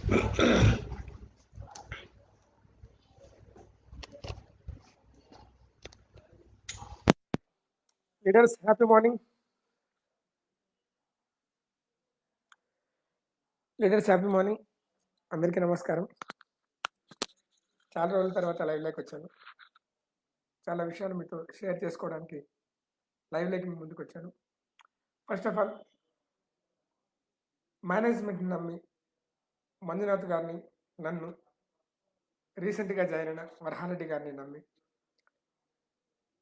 Leaders happy morning. Leaders happy morning. అందరికీ నమస్కారం. చాలా రోజుల తర్వాత లైవ్లోకి వచ్చాను. చాలా విషయాలు మీతో షేర్ చేసుకోవడానికి లైవ్లోకి ముందుకు వచ్చాను. ఫస్ట్ ఆఫ్ ఆల్, మేనేజ్మెంట్ని నమ్మి మంజునాథ్ గారిని, నన్ను రీసెంట్గా జాయిన్ అయిన వరహారెడ్డి గారిని నమ్మి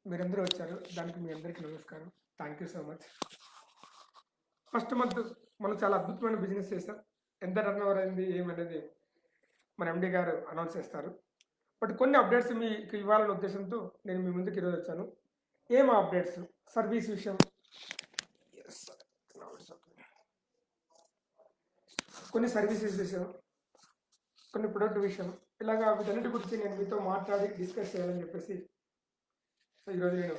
మీరందరూ వచ్చారు. దానికి మీ అందరికీ నమస్కారం. Thank you so much. First month మనం చాలా అద్భుతమైన బిజినెస్ చేస్తాం. ఎంత టర్న్ ఓవర్ అయింది ఏమనేది మన ఎండి గారు అనౌన్స్ చేస్తారు. బట్ కొన్ని అప్డేట్స్ మీకు ఇవ్వాలనే ఉద్దేశంతో నేను మీ ముందుకు ఈరోజు వచ్చాను. ఏం అప్డేట్స్? సర్వీస్ విషయం, కొన్ని సర్వీసెస్ విషయం, కొన్ని ప్రొడక్ట్ విషయం, ఇలాగా వీటన్నిటి గురించి నేను మీతో మాట్లాడి డిస్కస్ చేయాలని చెప్పేసి ఈరోజు నేను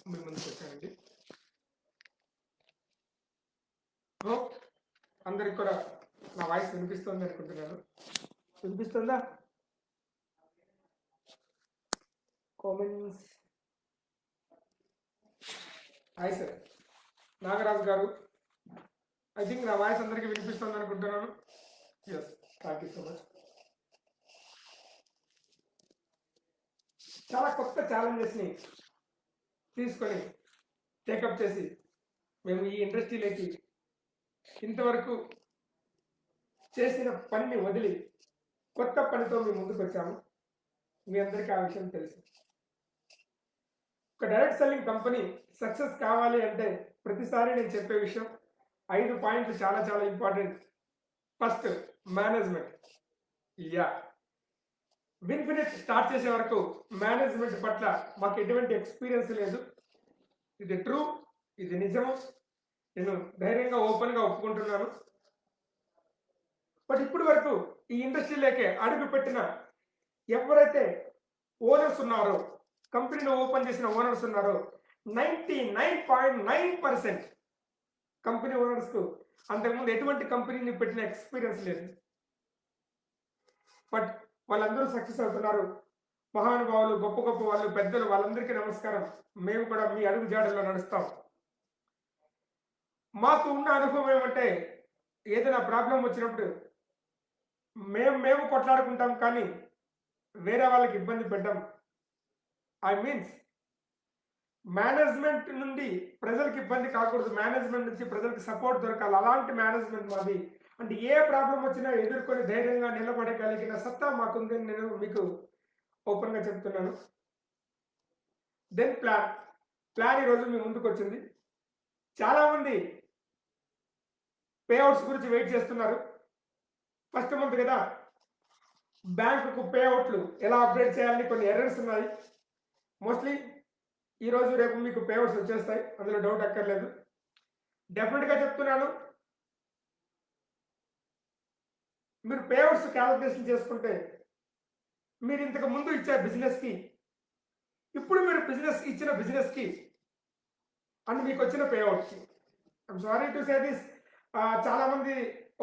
మీ ముందుకు వచ్చానండి. హోప్ అందరికి కూడా నా వాయిస్ వినిపిస్తుంది అనుకుంటున్నాను. వినిపిస్తుందా? కామెంట్స్. హాయ్ సార్ నాగరాజు గారు, ఐ థింక్ నా వాయిస్ అందరికీ వినిపిస్తుంది అనుకుంటున్నాను. Yes, thank you so much. చాలా కొత్త ఛాలెంజెస్ని తీసుకొని టేకప్ చేసి మేము ఈ ఇండస్ట్రీలోకి ఇంతవరకు చేసిన పనిని వదిలి కొత్త పనితో మేము ముందుకు వచ్చాము. మీ అందరికీ ఆ విషయం తెలుసు. ఒక డైరెక్ట్ సెల్లింగ్ కంపెనీ సక్సెస్ కావాలి అంటే ప్రతిసారి నేను చెప్పే విషయం 5 పాయింట్లు చాలా చాలా ఇంపార్టెంట్. First, management. విన్ఫినిట్ స్టార్ట్ చేసే వరకు మేనేజ్మెంట్ పట్ల మాకు ఎటువంటి ఎక్స్పీరియన్స్ లేదు. ఇది ట్రూ, ఇది నిజము. నేను ధైర్యంగా ఓపెన్గా ఒప్పుకుంటున్నాను. బట్ ఇప్పటి వరకు ఈ ఇండస్ట్రీలోకి అడుగు పెట్టిన ఎవరైతే ఓనర్స్ ఉన్నారో, కంపెనీలో ఓపెన్ చేసిన ఓనర్స్ ఉన్నారో, 99.9% కంపెనీ ఓనర్స్కు అంతకుముందు ఎటువంటి కంపెనీని పెట్టిన ఎక్స్పీరియన్స్ లేదు. బట్ వాళ్ళందరూ సక్సెస్ అవుతున్నారు. మహానుభావులు, గొప్ప గొప్ప వాళ్ళు, పెద్దలు, వాళ్ళందరికీ నమస్కారం. మేము కూడా మీ అడుగు జాడల్లో నడుస్తాం. మాకు ఉన్న అనుభవం ఏమంటే, ఏదైనా ప్రాబ్లం వచ్చినప్పుడు మేము కొట్లాడుకుంటాం, కానీ వేరే వాళ్ళకి ఇబ్బంది పెట్టాం. ఐ మీన్స్ మేనేజ్మెంట్ నుండి ప్రజలకు ఇబ్బంది కాకూడదు, మేనేజ్మెంట్ నుంచి ప్రజలకు సపోర్ట్ దొరకాలి. అలాంటి మేనేజ్మెంట్ మాది. అంటే ఏ ప్రాబ్లం వచ్చినా ఎదుర్కొని ధైర్యంగా నిలబడగలిగిన సత్తా మాకుందని నేను మీకు ఓపెన్గా చెప్తున్నాను. దెన్ ప్లాన్ ఈరోజు మీ ముందుకు వచ్చింది. చాలామంది పేఅవుట్స్ గురించి వెయిట్ చేస్తున్నారు. ఫస్ట్ మంత్ కదా, బ్యాంకుకు పేఅవుట్లు ఎలా అప్డేట్ చేయాలని కొన్ని ఎర్రర్స్ ఉన్నాయి. మోస్ట్లీ ఈరోజు రేపు మీకు పేఅవుట్స్ వచ్చేస్తాయి, అందులో డౌట్ అక్కర్లేదు. డెఫినెట్గా చెప్తున్నాను, మీరు పేఅవుట్స్ క్యాలిక్యులేషన్ చేసుకుంటే మీరు ఇంతకు ముందు ఇచ్చే బిజినెస్కి, ఇప్పుడు మీరు ఇచ్చిన బిజినెస్కి అండ్ మీకు వచ్చిన పేఅవుట్కి, I'm sorry to say this, చాలామంది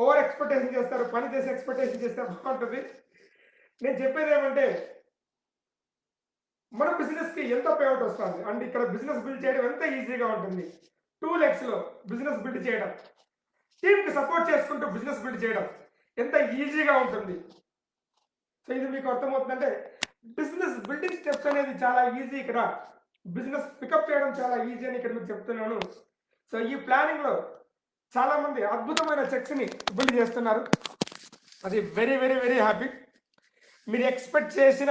ఓవర్ ఎక్స్పెక్టేషన్ చేస్తారు. పని చేసి ఎక్స్పెక్టేషన్ చేస్తే బాగుంటుంది. నేను చెప్పేది ఏమంటే, మన బిజినెస్కి ఎంత పేఅవుట్ వస్తుంది అండ్ ఇక్కడ బిజినెస్ బిల్డ్ చేయడం ఎంత ఈజీగా ఉంటుంది. 2 లెగ్స్లో బిజినెస్ బిల్డ్ చేయడం, టీమ్కి సపోర్ట్ చేసుకుంటూ బిజినెస్ బిల్డ్ చేయడం ఎంత ఈజీగా ఉంటుంది. సో ఇది మీకు అర్థమవుతుందంటే బిజినెస్ బిల్డింగ్ స్టెప్స్ అనేది చాలా ఈజీ. ఇక్కడ బిజినెస్ పికప్ చేయడం చాలా ఈజీ అని ఇక్కడ మీకు చెప్తున్నాను. సో ఈ ప్లానింగ్లో చాలామంది అద్భుతమైన చెక్స్ని బిల్డ్ చేస్తున్నారు. అది వెరీ వెరీ వెరీ హ్యాపీ. మీరు ఎక్స్పెక్ట్ చేసిన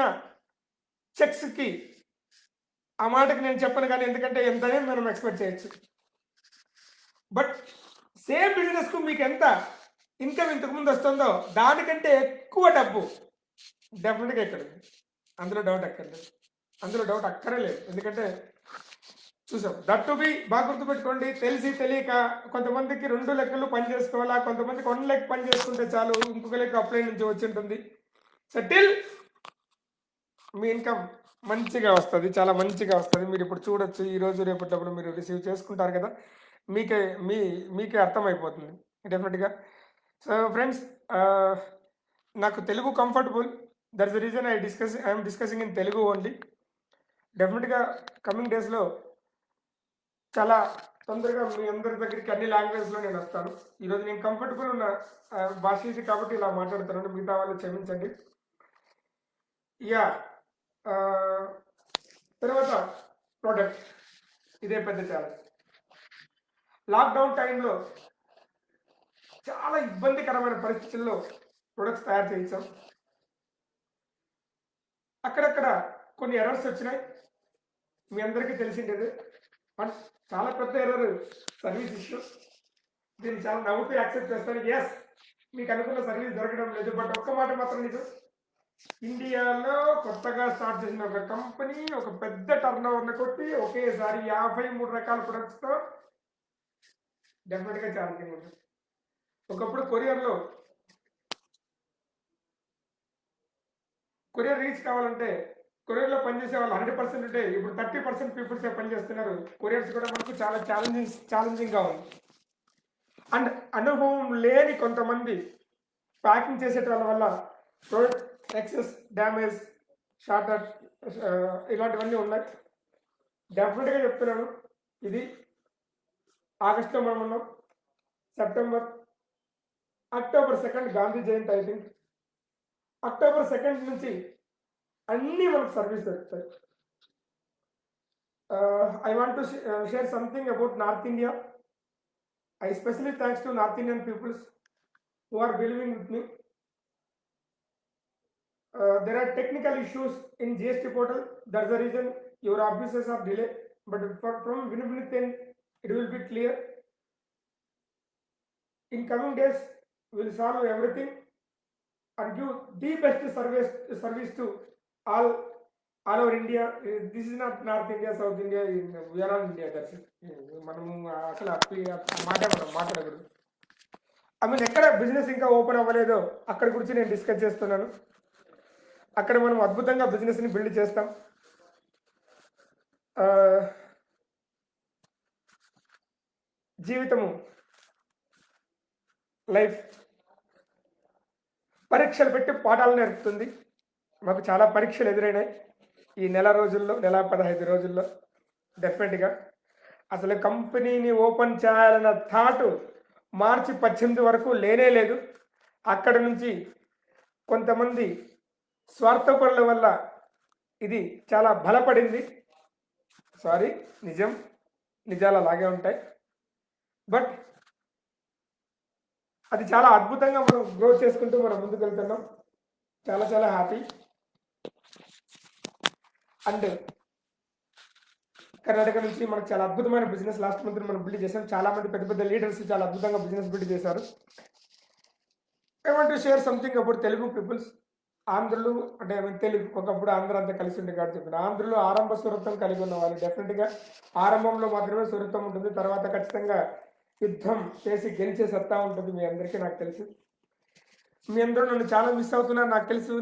చెక్స్కి ఆ మాటకి నేను చెప్పను, కానీ ఎందుకంటే ఎంతనే మనం ఎక్స్పెక్ట్ చేయొచ్చు. బట్ సేమ్ బిజినెస్కు మీకు ఎంత ఇన్కమ్ ఇంతకుముందు వస్తుందో దానికంటే ఎక్కువ డబ్బు డెఫినెట్గా ఇక్కడ ఉంది. అందులో డౌట్ అక్కర్లేదు. ఎందుకంటే చూసాం. దట్ టు బి బాగా గుర్తుపెట్టుకోండి. తెలిసి తెలియక కొంతమందికి 2 లెక్కలు పని చేసుకోవాలా, కొంతమందికి 1 లెక్క పని చేసుకుంటే చాలు, ఇంకొక లెక్క అప్లై నుంచి వచ్చి ఉంటుంది. సెటిల్ మీ ఇన్కమ్ మంచిగా వస్తుంది, చాలా మంచిగా వస్తుంది. మీరు ఇప్పుడు చూడొచ్చు, ఈరోజు రేపటిప్పుడు మీరు రిసీవ్ చేసుకుంటారు కదా, మీకే అర్థమైపోతుంది డెఫినెట్గా. సో ఫ్రెండ్స్, నాకు Telugu comfortable. That's the reason I'm discussing in Telugu only. డెఫినెట్గా కమింగ్ డేస్లో చాలా తొందరగా మీ అందరి దగ్గరికి అన్ని లాంగ్వేజ్లో నేను వస్తాను. ఈరోజు నేను కంఫర్టబుల్ ఉన్న భాష ఇది కాబట్టి ఇలా మాట్లాడుతున్నాను, మిగతా వాళ్ళు క్షమించండి. యా తర్వాత ప్రోడక్ట్, ఇదే పెద్ద ఛాలెంజ్. లాక్డౌన్ టైంలో చాలా ఇబ్బందికరమైన పరిస్థితుల్లో ప్రొడక్ట్స్ తయారు చేయించాం. అక్కడక్కడ కొన్ని ఎర్రర్స్ వచ్చినాయి, మీ అందరికీ తెలిసిండేది. బట్ చాలా పెద్ద ఎర్రర్ సర్వీస్ ఇష్యూ. దీన్ని చాలా నవ్వుతూ యాక్సెప్ట్ చేస్తాను. ఎస్, మీకు అనుకున్న సర్వీస్ దొరకడం లేదు. బట్ ఒక్క మాట మాత్రం నిజం, ఇండియాలో కొత్తగా స్టార్ట్ చేసిన ఒక కంపెనీ ఒక పెద్ద టర్న్ ఓవర్ని కొట్టి ఒకేసారి 53 రకాల ప్రొడక్ట్స్తో డెఫినెట్గా ఛాలెంజింగ్ ఉంటుంది. ఒకప్పుడు కొరియర్ రీచ్ కావాలంటే కొరియర్లో పనిచేసే వాళ్ళు 100% ఉంటే ఇప్పుడు 30% పీపుల్సే పనిచేస్తున్నారు. కొరియర్స్ కూడా మనకు చాలా ఛాలెంజింగ్గా ఉంది. అండ్ అనుభవం లేని కొంతమంది ప్యాకింగ్ చేసేటోళ్ళ వల్ల ప్రోడక్ట్ ఎక్సెస్, డ్యామేజ్, షార్టర్ ఇలాంటివన్నీ ఉన్నాయి. డెఫినెట్గా చెప్తున్నాను, ఇది ఆగస్టులో మనం ఉన్నాం, October 2 Gandhi Jayanti. I think October 2 నుంచి అన్నీ మనకు సర్వీస్ దొరుకుతాయి. I want to share something about North India. I especially thanks to North Indian peoples who are believing with me. There are technical issues in GST portal. That's the reason your offices are delayed. But from within, it will be clear. In coming days, we will solve everything and give the best service to all over India. This is not North India, South India. We are all India. That's it. మనము అసలు మాట్లాడకూడదు. I mean ఎక్కడ business ఇంకా open అవ్వలేదో అక్కడ గురించి నేను discuss చేస్తున్నాను. అక్కడ మనం అద్భుతంగా బిజినెస్ని బిల్డ్ చేస్తాం. జీవితము, లైఫ్ పరీక్షలు పెట్టి పాఠాలు నేర్పుతుంది. మాకు చాలా పరీక్షలు ఎదురైనాయి ఈ నెల 15 రోజుల్లో. డెఫినెట్గా అసలు కంపెనీని ఓపెన్ చేయాలన్న థాట్ మార్చి 18 వరకు లేనే లేదు. అక్కడ నుంచి కొంతమంది స్వార్థపరుల వల్ల ఇది చాలా బలపడింది. సారీ, నిజాలు అలాగే ఉంటాయి. బట్ అది చాలా అద్భుతంగా మనం గ్రోత్ చేసుకుంటూ మనం ముందుకు వెళ్తున్నాం. చాలా హ్యాపీ. అండ్ కర్ణాటక నుంచి మనకు చాలా అద్భుతమైన బిజినెస్ లాస్ట్ మంత్ మనం బిల్డ్ చేసాం. చాలా మంది పెద్ద లీడర్స్ చాలా అద్భుతంగా బిజినెస్ బిల్డ్ చేశారు. I want to share something about Telugu peoples. ఆంధ్రులు అంటే తెలుగు ఒకప్పుడు ఆంధ్ర అంతా కలిసి ఉండే కాబట్టి చెప్పిన ఆంధ్రులు ఆరంభ సురత్వం కలిగి ఉన్న వాళ్ళు. డెఫినెట్గా ఆరంభంలో మాత్రమే సురత్వం ఉంటుంది, తర్వాత ఖచ్చితంగా యుద్ధం చేసి గెలిచే సత్తా ఉంటుంది. మీ అందరికీ నాకు తెలుసు. మీ అందరూ నన్ను చాలా మిస్ అవుతున్నారు నాకు తెలుసు.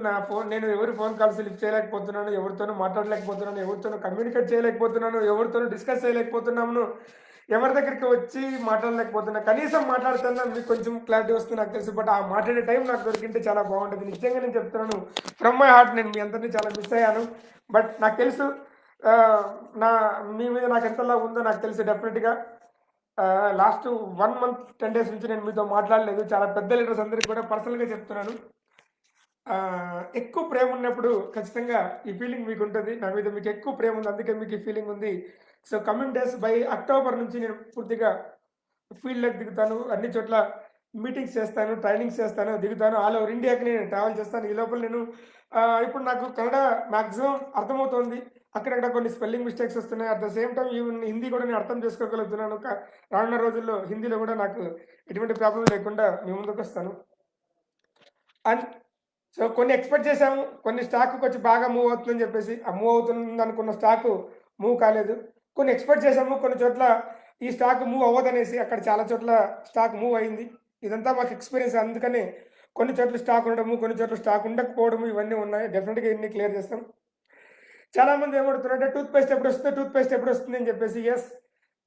నేను ఎవరి ఫోన్ కాల్స్ లిఫ్ట్ చేయలేకపోతున్నాను, ఎవరితోనూ మాట్లాడలేకపోతున్నాను, ఎవరితోనూ కమ్యూనికేట్ చేయలేకపోతున్నాను, ఎవరితోనూ డిస్కస్ చేయలేకపోతున్నాను, ఎవరి దగ్గరికి వచ్చి మాట్లాడలేకపోతున్నా. కనీసం మాట్లాడుతున్నా మీకు కొంచెం క్లారిటీ వస్తుంది నాకు తెలుసు. బట్ ఆ మాట్లాడే టైం నాకు దొరికింటే చాలా బాగుంటుంది. నిజంగా నేను చెప్తున్నాను, ఫ్రమ్ మై హార్ట్. నేను మీ అందరినీ చాలా మిస్ అయ్యాను. బట్ నాకు తెలుసు మీ మీద నాకు ఎంతలా ఉందో నాకు తెలుసు. డెఫినెట్గా లాస్ట్ 1 month 10 days నుంచి నేను మీతో మాట్లాడలేదు. చాలా పెద్ద లీడర్స్ అందరికీ కూడా పర్సనల్గా చెప్తున్నాను. ఎక్కువ ప్రేమ ఉన్నప్పుడు ఖచ్చితంగా ఈ ఫీలింగ్ మీకు ఉంటుంది. నా మీద మీకు ఎక్కువ ప్రేమ ఉంది, అందుకే మీకు ఈ ఫీలింగ్ ఉంది. So coming days by October నుంచి నేను పూర్తిగా ఫీల్డ్లోకి దిగుతాను. అన్ని చోట్ల మీటింగ్స్ చేస్తాను, ట్రైనింగ్స్ చేస్తాను, దిగుతాను. ఆల్ ఓవర్ ఇండియాకి నేను ట్రావెల్ చేస్తాను. ఈ లోపల నేను ఇప్పుడు నాకు కన్నడ మ్యాక్సిమం అర్థమవుతోంది. అక్కడక్కడ కొన్ని స్పెల్లింగ్ మిస్టేక్స్ వస్తున్నాయి. At the same time even Hindi కూడా నేను అర్థం చేసుకోగలుగుతున్నాను. రానున్న రోజుల్లో హిందీలో కూడా నాకు ఎటువంటి ప్రాబ్లం లేకుండా మీ ముందుకు వస్తాను. అండ్ సో కొన్ని ఎక్స్పెక్ట్ చేసాము, కొన్ని స్టాక్ కొంచెం బాగా మూవ్ అవుతుందని చెప్పేసి ఆ మూవ్ అవుతుంది అనుకున్న స్టాకు మూవ్ కాలేదు. కొన్ని ఎక్స్పెక్ట్ చేసాము, కొన్ని చోట్ల ఈ స్టాక్ మూవ్ అవ్వదనేసి అక్కడ చాలా చోట్ల స్టాక్ మూవ్ అయింది. ఇదంతా మాకు ఎక్స్పీరియన్స్. అందుకనే కొన్ని చోట్ల స్టాక్ ఉండడము, కొన్ని చోట్ల స్టాక్ ఉండకపోవడము ఇవన్నీ ఉన్నాయి. డెఫినెట్గా ఇన్ని క్లియర్ చేస్తాం. చాలామంది ఏమడుతున్నారంటే టూత్పేస్ట్ ఎప్పుడు వస్తుంది అని చెప్పేసి. ఎస్,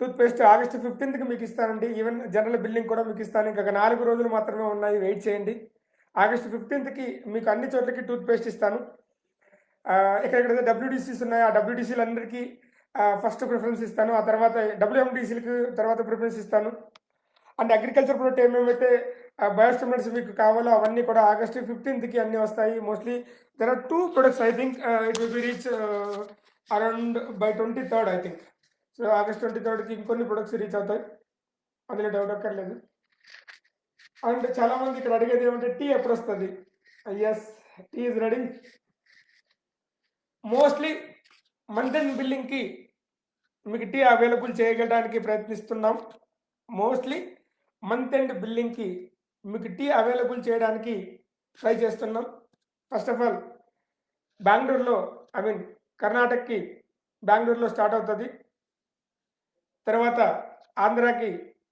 టూత్పేస్ట్ ఆగస్టు 15కి మీకు ఇస్తానండి. ఈవెన్ జనరల్ బిల్లింగ్ కూడా మీకు ఇస్తాను. ఇంకా 4 రోజులు మాత్రమే ఉన్నాయి, వెయిట్ చేయండి. ఆగస్ట్ 15కి మీకు అన్ని చోట్లకి టూత్ పేస్ట్ ఇస్తాను. ఎక్కడెక్కడైతే డబ్ల్యూడీసీస్ ఉన్నాయో ఆ డబ్ల్యూడీసీలు అందరికీ ఫస్ట్ ప్రిఫరెన్స్ ఇస్తాను. ఆ తర్వాత డబ్ల్యూఎండీసీలకు తర్వాత ప్రిఫరెన్స్ ఇస్తాను. అండ్ అగ్రికల్చర్ ప్రొడక్ట్ ఏమేమైతే బయోస్టిమ్యులెంట్స్ మీకు కావాలో అవన్నీ కూడా ఆగస్ట్ 15కి అన్నీ వస్తాయి. Mostly there are 2 products I think it will be reach around by 23rd I think. So August 23కి ఇంకొన్ని ప్రొడక్ట్స్ రీచ్ అవుతాయి, అందులో డౌట్ అక్కర్లేదు. అండ్ చాలామంది ఇక్కడ అడిగేది ఏమంటే టీ ఎప్పుడు వస్తుంది? Yes, tea is ready. Mostly month end బిల్లింగ్కి మీకు టీ అవైలబుల్ చేయడానికి ప్రయత్నిస్తున్నాం. మోస్ట్లీ మంత్ ఎండ్ బిల్లింగ్కి మీకు టీ అవైలబుల్ చేయడానికి ట్రై చేస్తున్నాం. ఫస్ట్ ఆఫ్ ఆల్ బెంగళూరులో కర్ణాటకకి బెంగళూరులో స్టార్ట్ అవుతుంది, తర్వాత ఆంధ్రాకి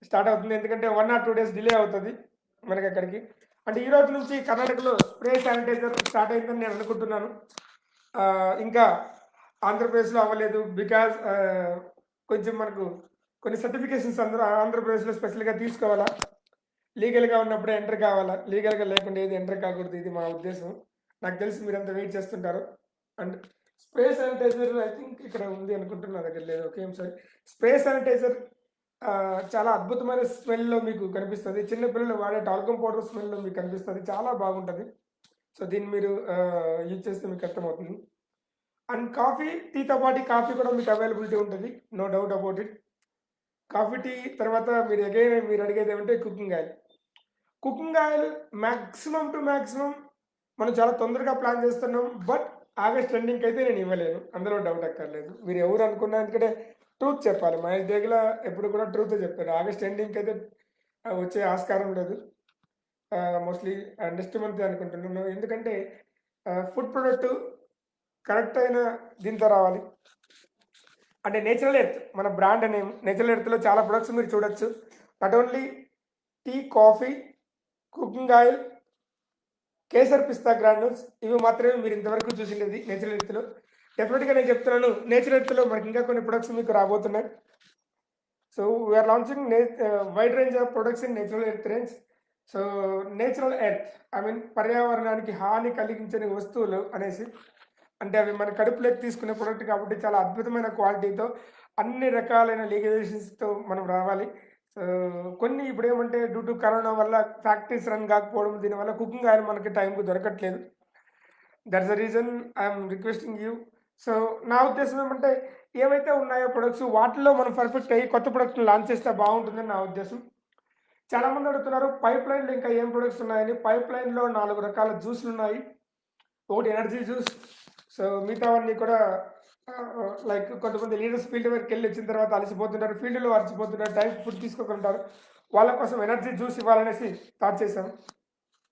స్టార్ట్ అవుతుంది. ఎందుకంటే 1 or 2 days డిలే అవుతుంది మనకి అక్కడికి. అంటే ఈ రోజు నుంచి కర్ణాటకలో స్ప్రే శానిటైజర్ స్టార్ట్ అయిందని నేను అనుకుంటున్నాను. ఇంకా ఆంధ్రప్రదేశ్లో అవ్వలేదు, బికాజ్ కొంచెం మనకు కొన్ని సర్టిఫికేషన్స్ అందరూ ఆంధ్రప్రదేశ్లో స్పెషల్గా తీసుకోవాలా. లీగల్గా ఉన్నప్పుడే ఎంటర్ కావాలా, లీగల్గా లేకుండా ఏది ఎంటర్ కాకూడదు. ఇది మా ఉద్దేశం. నాకు తెలిసి మీరంతా వెయిట్ చేస్తుంటారు. And spray sanitiser I think ఇక్కడ ఉంది అనుకుంటున్నా, దగ్గర లేదు. Okay sorry. స్ప్రే శానిటైజర్ చాలా అద్భుతమైన స్మెల్లో మీకు కనిపిస్తుంది. చిన్నపిల్లలు వాడే టాల్కమ్ పౌడర్ స్మెల్లో మీకు కనిపిస్తుంది, చాలా బాగుంటుంది. సో దీన్ని మీరు యూజ్ చేస్తే మీకు అర్థమవుతుంది. అండ్ కాఫీ, టీతో పాటు కాఫీ కూడా మీకు అవైలబిలిటీ ఉంటుంది, no doubt about it. Coffee, tea తర్వాత మీరు అడిగేది ఏమంటే cooking oil. Cooking oil maximum to maximum మనం చాలా తొందరగా ప్లాన్ చేస్తున్నాం, బట్ ఆగస్ట్ ఎండింగ్కి అయితే నేను ఇవ్వలేను, అందులో డౌట్ అక్కర్లేదు. మీరు ఎవరు అనుకున్నా, ఎందుకంటే ట్రూత్ చెప్పాలి. మహేష్ దేగుల ఎప్పుడు కూడా ట్రూతే చెప్తారు. ఆగస్ట్ ఎండింగ్కి అయితే వచ్చే ఆస్కారం లేదు. మోస్ట్లీ నెక్స్ట్ మంత్ అనుకుంటున్నాను. ఎందుకంటే ఫుడ్ ప్రొడక్ట్ కరెక్ట్ అయిన దీంతో రావాలి. అంటే నేచురల్ ఎర్త్ మన బ్రాండ్ నేమ్. నేచురల్ ఎర్త్లో చాలా ప్రొడక్ట్స్ మీరు చూడొచ్చు. Not only tea, coffee, cooking oil, kesar pista granules, ఇవి మాత్రమే మీరు ఇంతవరకు చూసిండేది నేచురల్ ఎర్త్లో. డెఫినెట్గా నేను చెప్తున్నాను, నేచురల్ ఎర్త్లో మనకి ఇంకా కొన్ని ప్రొడక్ట్స్ మీకు రాబోతున్నాయి. So we are launching wide range of products in Natural Earth range. So Natural Earth పర్యావరణానికి హాని కలిగించని వస్తువులు అనేసి, అంటే అవి మన కడుపులోకి తీసుకునే ప్రొడక్ట్ కాబట్టి చాలా అద్భుతమైన క్వాలిటీతో అన్ని రకాలైన లీగలైజేషన్స్తో మనం రావాలి. కొన్ని ఇప్పుడు ఏమంటే డ్యూ టు కరోనా వల్ల ఫ్యాక్టరీస్ రన్ కాకపోవడం, దీనివల్ల కుకింగ్ ఆయిల్ మనకి టైంకు దొరకట్లేదు. That's the reason I'm requesting you. So నా ఉద్దేశం ఏమంటే ఏవైతే ఉన్నాయో ప్రొడక్ట్స్ వాటిల్లో మనం పర్ఫెక్ట్ అయ్యి కొత్త ప్రొడక్ట్ని లాంచ్ చేస్తే బాగుంటుందని నా ఉద్దేశం. చాలామంది అడుగుతున్నారు పైప్ లైన్లో ఇంకా ఏం ప్రొడక్ట్స్ ఉన్నాయని. పైప్ లైన్లో 4 రకాల జ్యూస్లు ఉన్నాయి. ఒకటి ఎనర్జీ జ్యూస్. సో మిగతావన్నీ కూడా లైక్ కొంతమంది లీడర్స్ ఫీల్డ్ వరకు వెళ్ళి వచ్చిన తర్వాత అలసిపోతుంటారు, ఫీల్డ్లో అలసిపోతుంటారు, టైం ఫుడ్ తీసుకోకుంటారు. వాళ్ళ కోసం ఎనర్జీ జ్యూస్ ఇవ్వాలనేసి స్టార్ట్ చేశాం.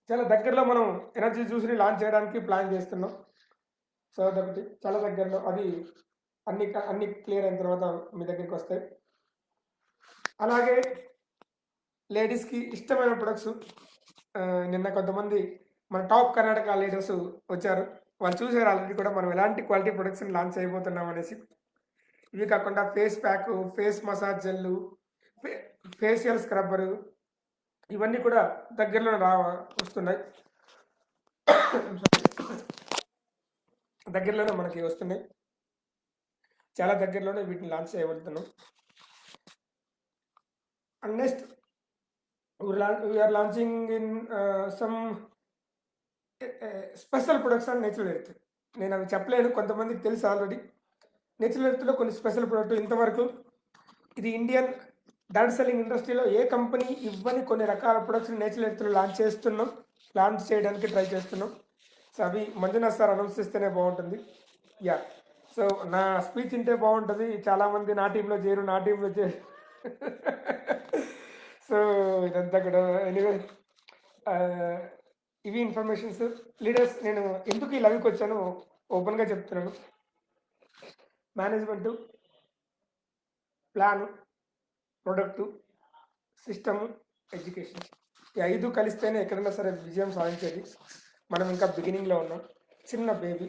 చాలా దగ్గరలో మనం ఎనర్జీ జ్యూస్ని లాంచ్ చేయడానికి ప్లాన్ చేస్తున్నాం. సో కాబట్టి చాలా దగ్గరలో అది అన్ని క్లియర్ అయిన తర్వాత మీ దగ్గరికి వస్తాయి. అలాగే లేడీస్కి ఇష్టమైన ప్రొడక్ట్స్, నిన్న కొంతమంది మన టాప్ కర్ణాటక లీడర్స్ వచ్చారు, వాళ్ళు చూసారు ఆల్రెడీ కూడా మనం ఎలాంటి క్వాలిటీ ప్రొడక్ట్స్ని లాంచ్ చేయబోతున్నాం అనేసి. ఇవి కాకుండా ఫేస్ ప్యాక్, ఫేస్ మసాజ్ జెల్లు, ఫేషియల్ స్క్రబ్బరు, ఇవన్నీ కూడా దగ్గరలో వస్తున్నాయి. దగ్గరలోనే మనకి వస్తున్నాయి, చాలా దగ్గరలోనే వీటిని లాంచ్ చేయబడుతున్నాం. And next we're launching in some special products and natural earth. నేను అవి చెప్పలేను, కొంతమందికి తెలుసు ఆల్రెడీ. నేచురల్ ఎర్త్లో కొన్ని స్పెషల్ ప్రొడక్ట్ ఇంతవరకు ఇది ఇండియన్ డైరెక్ట్ సెల్లింగ్ ఇండస్ట్రీలో ఏ కంపెనీ ఇవ్వని కొన్ని రకాల ప్రొడక్ట్స్ని నేచురల్ ఎర్త్లో లాంచ్ చేయడానికి ట్రై చేస్తున్నాం. సో అవి మంజునాథ్ సార్ అనౌన్స్ చేస్తేనే బాగుంటుంది. యా, సో నా స్పీచ్ వింటే బాగుంటుంది. చాలామంది నా టీంలో చేరు. సో ఇదంతా కూడా ఎనీవే ఇవి ఇన్ఫర్మేషన్స్. లీడర్స్, నేను ఎందుకు ఈ లైవ్కి వచ్చానో ఓపెన్గా చెప్తున్నాను. Management, plan, product, system, education, ఈ 5 కలిస్తేనే ఎక్కడైనా సరే విజయం సాధించేది. మనం ఇంకా బిగినింగ్లో ఉన్నాం. చిన్న బేబీ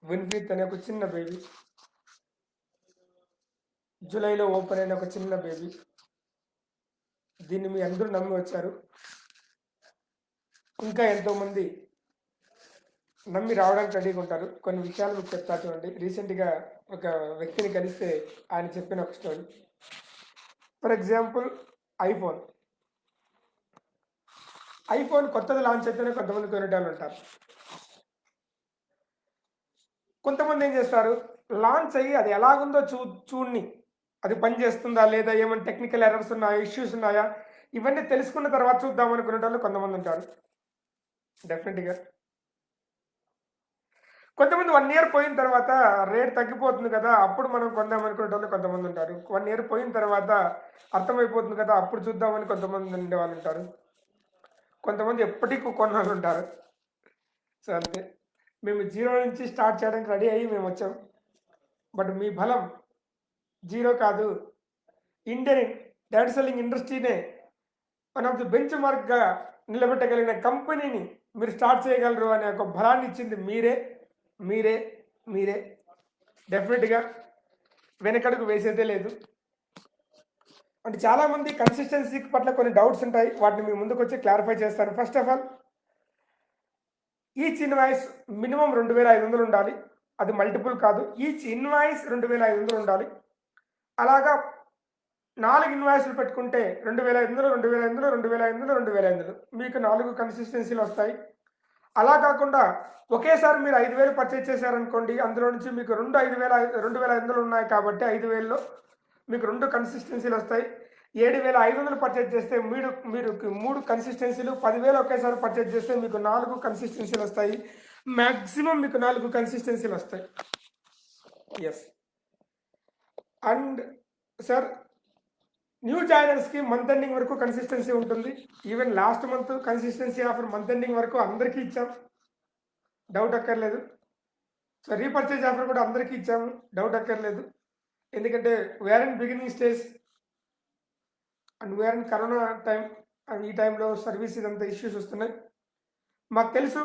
విన్ఫ్రీత్ అనే ఒక చిన్న బేబీ, జూలైలో ఓపెన్ అయిన ఒక చిన్న బేబీ, దీన్ని మీ అందరూ నమ్మి వచ్చారు. ఇంకా ఎంతోమంది నమ్మి రావడానికి రెడీగా ఉంటారు. కొన్ని విషయాలు మీకు చెప్తా చూడండి. రీసెంట్గా ఒక వ్యక్తిని కలిస్తే ఆయన చెప్పిన ఒక story. For example, iPhone iPhone కొత్తది లాంచ్ అయితేనే కొంతమంది కొనేటాళ్ళు ఉంటారు. కొంతమంది ఏం చేస్తారు, లాంచ్ అయ్యి అది ఎలాగుందో చూడ్ని, అది పని చేస్తుందా లేదా, ఏమైనా టెక్నికల్ ఎర్రర్స్ ఉన్నాయా, ఇష్యూస్ ఉన్నాయా, ఇవన్నీ తెలుసుకున్న తర్వాత చూద్దాం అనుకునే వాళ్ళు కొంతమంది ఉంటారు. డెఫినెట్గా కొంతమంది 1 ఇయర్ పోయిన తర్వాత రేట్ తగ్గిపోతుంది కదా అప్పుడు మనం కొందాం అనుకునే వాళ్ళు కొంతమంది ఉంటారు. 1 ఇయర్ పోయిన తర్వాత అర్థమైపోతుంది కదా అప్పుడు చూద్దామని కొంతమంది ఉండే వాళ్ళు ఉంటారు. కొంతమంది ఎప్పటికీ కొన్నాళ్ళు ఉంటారు. సో అంతే, మేము జీరో నుంచి స్టార్ట్ చేయడానికి రెడీ అయ్యి మేము వచ్చాం. బట్ మీ బలం జీరో కాదు, ఇండియన్ డైరెక్ట్ సెల్లింగ్ ఇండస్ట్రీనే వన్ ఆఫ్ ది బెంచ్ మార్క్గా నిలబెట్టగలిగిన కంపెనీని మీరు స్టార్ట్ చేయగలరు అనే ఒక బలాన్ని ఇచ్చింది మీరే మీరే మీరే డెఫినెట్గా వెనకడుగు వేసేదే లేదు. అంటే చాలామంది కన్సిస్టెన్సీ పట్ల కొన్ని డౌట్స్ ఉంటాయి, వాటిని మీ ముందుకు వచ్చి క్లారిఫై చేస్తాను. First of all, each invoice minimum 2500 ఉండాలి. అది మల్టిపుల్ కాదు, ఈచ్ ఇన్వాయిస్ 2500 ఉండాలి. అలాగా 4 ఇన్వాయిస్లు పెట్టుకుంటే 2500 2500 2500 2500 మీకు 4 కన్సిస్టెన్సీలు వస్తాయి. అలా కాకుండా ఒకేసారి మీరు 5000 పర్చేజ్ చేశారనుకోండి, అందులో నుంచి మీకు 2500 ఉన్నాయి కాబట్టి 5000లో మీకు 2 కన్సిస్టెన్సీలు వస్తాయి. 7500 పర్చేజ్ చేస్తే మీరు 3 కన్సిస్టెన్సీలు, 10,000 ఒకేసారి పర్చేజ్ చేస్తే మీకు 4 కన్సిస్టెన్సీలు వస్తాయి. మ్యాక్సిమం మీకు 4 కన్సిస్టెన్సీలు వస్తాయి. ఎస్. అండ్ సార్, న్యూ జాయినర్స్కి మంత్ ఎండింగ్ వరకు కన్సిస్టెన్సీ ఉంటుంది. Even last month consistency offer month ending వరకు అందరికీ ఇచ్చాం, డౌట్ అక్కర్లేదు. సో రీపర్చేజ్ ఆఫర్ కూడా అందరికీ ఇచ్చాము, డౌట్ అక్కర్లేదు. ఎందుకంటే we are in beginning stage and we are in corona time. And ఈ టైంలో సర్వీస్ ఇదంతా ఇష్యూస్ వస్తున్నాయి. మాకు తెలుసు